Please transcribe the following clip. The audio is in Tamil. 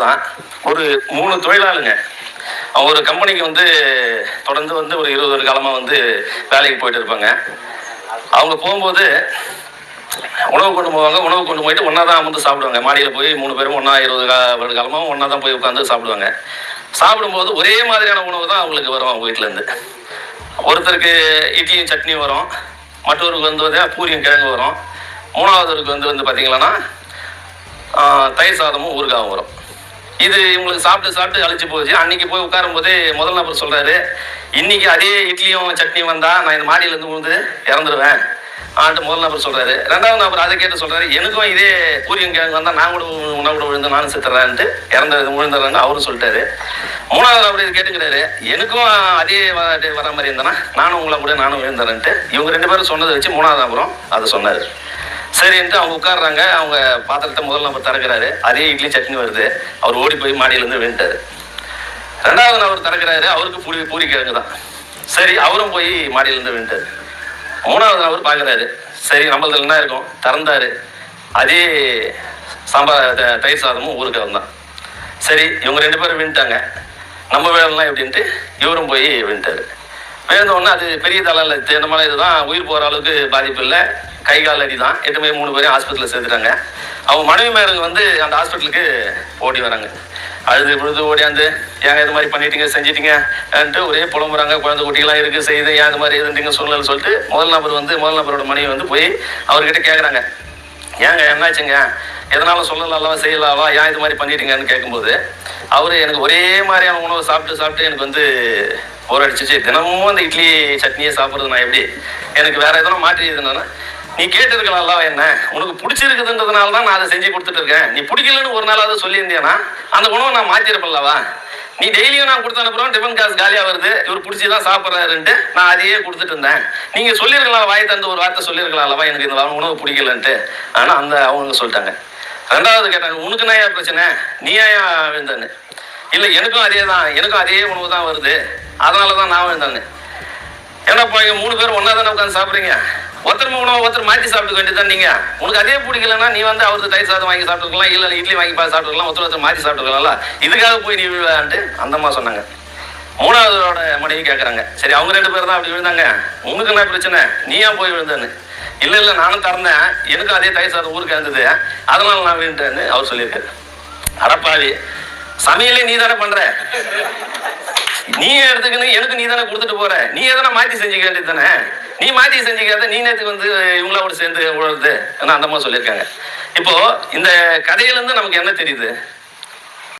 தான். ஒரு 3 தொழிலாளுங்க. அவங்க ஒரு கம்பெனிக்கு வந்து தொடர்ந்து வந்து ஒரு 20 வருட காலமாக வந்து வேலைக்கு போயிட்டு இருப்பாங்க. அவங்க போகும்போது உணவு கொண்டு போவாங்க. உணவு கொண்டு போயிட்டு ஒன்றா தான் அமர்ந்து சாப்பிடுவாங்க. மாடியில் போய் 3 பேரும் ஒன்றா 20 வருட காலமாக ஒன்றா தான் போய் உட்காந்து சாப்பிடுவாங்க. சாப்பிடும்போது ஒரே மாதிரியான உணவு தான் அவங்களுக்கு வரும் அவங்க வீட்டிலேருந்து. ஒருத்தருக்கு இட்லியும் சட்னியும் வரும், மற்றவருக்கு வந்து பூரியும் கிழங்கு வரும், மூணாவதற்கு வந்து பார்த்தீங்கன்னா தயிர் சாதமும் ஊறுகாவும் வரும். இது இவங்களுக்கு சாப்பிட்டு சாப்பிட்டு அழிச்சு போச்சு. அன்னைக்கு போய் உட்காரும் போதே முதல் நபர் சொல்றாரு, இன்னைக்கு அதே இட்லியும் சட்னியும் வந்தா நான் இந்த மாடியிலேருந்து விழுந்து இறந்துருவேன் ஆன்ட்டு முதல் நபர் சொல்றாரு. ரெண்டாவது நபர் அதை கேட்டு சொல்றாரு, எனக்கும் இதே பூரியும் கிழங்கு வந்தா நான் கூட உணவு கூட விழுந்து நானும் செத்துறேன்ட்டு விழுந்துடுறேன்னு அவரும் சொல்லிட்டாரு. மூணாவது நபர் இது கேட்டுக்கிறாரு, எனக்கும் அதே வர மாதிரி இருந்தேன்னா நானும் உங்களை கூட நானும் விழுந்துறேன்ட்டு இவங்க 2 பேரும் சொன்னதை வச்சு மூணாவது நபரும் அதை சொன்னாரு. சரின்ட்டு அவங்க உட்காடுறாங்க. அவங்க பாத்திரத்தை முதல் நபர் திறக்கிறாரு, அதே இட்லி சட்னி வருது. அவர் ஓடி போய் மாடியிலேருந்து விழுந்தாரு. ரெண்டாவது நபர் திறக்கிறாரு, அவருக்கு பூரி கிழங்கு தான். சரி, அவரும் போய் மாடியிலேருந்து விழுந்தாரு. மூணாவது நபர் பார்க்குறாரு, சரி நம்மளது என்ன இருக்கும், திறந்தாரு, அதே சாம்பார் தயிர் சாதமும் ஊறுகாயும் தான். சரி, இவங்க 2 பேரும் விழுந்துட்டாங்க, நம்ம வேலைலாம் எப்படின்ட்டு இவரும் போய் விழுந்தாரு. விழுந்தோடனே அது பெரிய தலையில் இந்த மாதிரி இதுதான், உயிர் போகிற அளவுக்கு பாதிப்பு இல்லை, கை கால் அடி தான். 8 பேர் 3 பேரும் ஹாஸ்பிட்டலில் சேர்த்துட்டாங்க. அவங்க மனைவி மேலுங்க வந்து அந்த ஹாஸ்பிட்டலுக்கு ஓடி வராங்க. அழுது பொழுது ஓடியாந்து, ஏங்க இது மாதிரி பண்ணிட்டீங்க செஞ்சிட்டீங்கன்ட்டு ஒரே புலம்புறாங்க. குழந்தை குட்டிகளாம் இருக்குது, செய்து ஏன் இது மாதிரி எதுன்றீங்க சூழ்நிலை சொல்லிட்டு முதல் நபரோட மனைவி வந்து போய் அவர்கிட்ட கேட்குறாங்க, ஏங்க என்னாச்சுங்க, எதனாலும் சொல்லலாம் செய்யலாவா, ஏன் இது மாதிரி பண்ணிட்டீங்கன்னு கேட்கும்போது அவர், எனக்கு ஒரே மாதிரியான உணவை சாப்பிட்டு எனக்கு வந்து போர் அடிச்சிச்சு, தினமும் அந்த இட்லி சட்னியை சாப்பிட்றது நான் எப்படி, எனக்கு வேற எதனா மாற்றி இதுனா, நீ கேட்டிருக்கலாம்ல, என்ன உனக்கு பிடிச்சிருக்குதுன்றதுனால தான் நான் அதை செஞ்சு கொடுத்துட்டு இருக்கேன். நீ பிடிக்கலன்னு ஒரு நாளாவது சொல்லியிருந்தேன்னா அந்த உணவை நான் மாற்றிருப்பேன்லவா. நீ டெய்லியும் நான் கொடுத்த அனுப்புறோம், டிஃபன் காசு காலியாக வருது, இவர் பிடிச்சிதான் சாப்பிட்றாருன்ட்டு நான் அதையே கொடுத்துட்டு இருந்தேன். நீங்கள் சொல்லியிருக்கலாம், வாய் தந்து ஒரு வார்த்தை சொல்லியிருக்கலாம்லவா, எனக்கு இந்த உணவு பிடிக்கலன்ட்டு. ஆனால் அவங்க சொல்லிட்டாங்க. ரெண்டாவது கேட்டாங்க, உனக்கு என்ன பிரச்சனை, நீ ஏன் விழுந்தான்னு. இல்லை, எனக்கும் அதே தான், எனக்கும் அதே உணவு தான் வருது, அதனால தான் நான் விழுந்தான்னு. ஏன்னா இப்போ 3 பேரும் ஒன்றா தானே உட்காந்து சாப்பிட்றீங்க, ஒருத்தர் உணவை ஒருத்தர் மாற்றி சாப்பிட்டுக்க வேண்டியதான். நீங்கள் உனக்கு அதே பிடிக்கலன்னா நீ வந்து அவருக்கு தயிர் சாதம் வாங்கி சாப்பிட்டுருக்கலாம், இல்லை இட்லி வாங்கி சாப்பிட்டுருக்கலாம், ஒருத்தர் மாற்றி சாப்பிட்டுருக்கலாம்ல, இதுக்காக போய் நீ விழுவான்ட்டு அந்தம்மா சொன்னாங்க. மூணாவதோட மனைவி கேட்குறாங்க, சரி அவங்க 2 பேர் தான் அப்படி விழுந்தாங்க, உனக்கு என்ன பிரச்சனை, நீ ஏன் போய் விழுந்தான்னு. இல்லை நானும் திறந்தேன், எனக்கும் அதே தயிர் சாதம் ஊருக்கு இருந்தது, அதனால நான் விழுந்துட்டேன்னு அவர் சொல்லியிருக்காரு. அடப்பாவி, சமையலே நீ தானே பண்ற, நீ எடுத்துக்கணும், எனக்கு நீ தானே கொடுத்துட்டு போற, நீ எதனா மாற்றி செஞ்சுக்க வேண்டியது தானே, நீ மாற்றி செஞ்சுக்காத, நீ நேற்றுக்கு வந்து இவங்களோட சேர்ந்து உழவுது அந்த மாதிரி சொல்லியிருக்காங்க. இப்போ இந்த கதையிலேருந்து நமக்கு என்ன தெரியுது,